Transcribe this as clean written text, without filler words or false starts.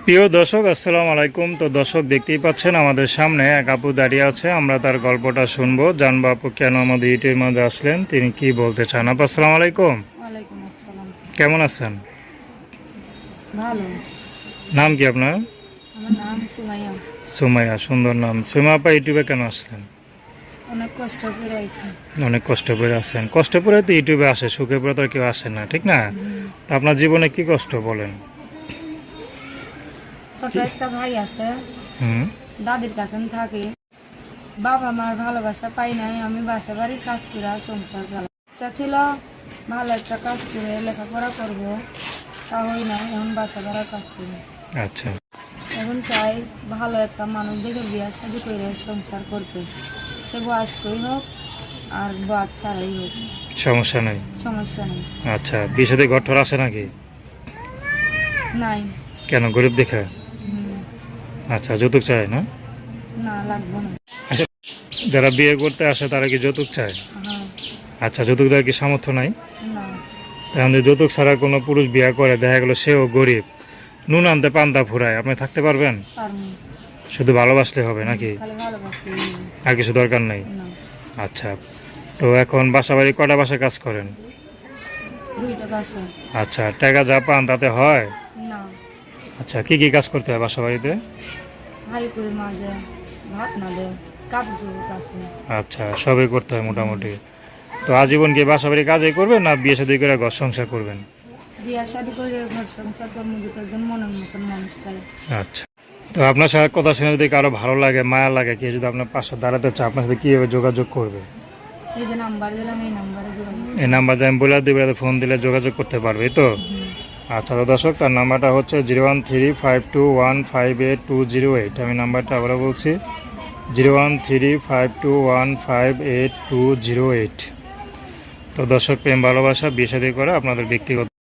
প্রিয় দর্শক, আসসালামু আলাইকুম। তো দর্শক, দেখতেই পাচ্ছেন আমাদের সামনে এক আপু দাঁড়িয়ে আছে। আমরা তার গল্পটা শুনবো, জানবো আপু কেন আমাদের ইউটিউবের মাঝে আসলেন, তিনি কি বলতে চান। আপু আসসালামু আলাইকুম, ওয়ালাইকুম আসসালাম। কেমন আছেন? ভালো। নাম কি আপনার? আমার নাম সুমাইয়া। সুমাইয়া, সুন্দর নাম। সুমা আপা ইউটিউবে কেন আসলেন? অনেক কষ্ট করে আইছি। অনেক কষ্ট করে আসছেন। কষ্ট করে তো ইউটিউবে আসে, সুখে পরে তো আর কেউ আসে না, ঠিক না? তা আপনার জীবনে কি কষ্ট বলেন? ছোট একটা ভাই আছে, হুম। দাদির কাছে থাকি। বাবা মার ভালোবাসা পাই নাই, আমি বাসা বাড়ি কাজ করে সংসার চালাই। ইচ্ছা ছিল ভালো একটা কাজ করে লেখাপড়া করব, তা হই নাই। এখন বাসা ভাড়া কাজ করি। আচ্ছা। এখন চাই ভালো একটা মানুষ দেখে বিয়ে শাদি করে সংসার করতে। সে বয়স্কই হোক আর বাচ্চারাই হোক, সমস্যা নেই। সমস্যা নেই। আচ্ছা, বিয়ে সাথে ঘর টর আসে নাকি? নাই। কেন, গরিব দেখে? হুম, আচ্ছা, যৌতুক চায় না? না লাগবো না। আচ্ছা, যারা বিয়ে করতে আসে তারা কি যৌতুক চায়? হ্যাঁ। আচ্ছা, যৌতুক দেওয়ার কি সামর্থ্য নাই? না। এখন যদি যৌতুক ছাড়া কোনো পুরুষ বিয়ে করে, দেখা গেল সেও গরিব, নুন আনতে পান্তা ফুরায়, আপনি থাকতে পারবেন? পারবো। শুধু ভালোবাসলে হবে নাকি? খালি ভালোবাসি। আর কিছু দরকার নেই? না। আচ্ছা। তো এখন বাসা বাড়ি কটা বাসায় কাজ করেন? দুইটা বাসা। আচ্ছা, টাকা যা পান তাতে হয়? না। আচ্ছা, কি কি কাজ করতে হয় বাসা বাড়িতে? হাই করে মাঝে ভাত না দেয়, কাপড় চোপড় কাছে। আচ্ছা, সবই করতে হয় মোটামুটি। তো আজীবন কি বাসা বাড়ি কাজই করবেন, না বিয়ে শাদী করে ঘর সংসার করবেন? বিয়া শাদি করে ঘর সংসার কর্ম যদি একজন মনের মতন মানুষ পায়। আচ্ছা। তো আপনার সাথে কথা শুনে যদি কারো ভালো লাগে, মায়া লাগে, কেউ যদি আপনার পাশে দাঁড়াতে চায়, আপনার সাথে কীভাবে যোগাযোগ করবে? এই যে নাম্বার দিলাম, এই নাম্বারে যোগাযোগ। এই নাম্বারটা আমি বলে দেবো, ফোন দিলে যোগাযোগ করতে পারবে, এই তো? আচ্ছা তো দর্শক, তার নাম্বারটা হচ্ছে 01352158208। আমি নাম্বারটা আবার বলছি, 01352158208। তো দর্শক, প্রেম ভালোবাসা বিয়ে শাদী করে আপনাদের ব্যক্তিগত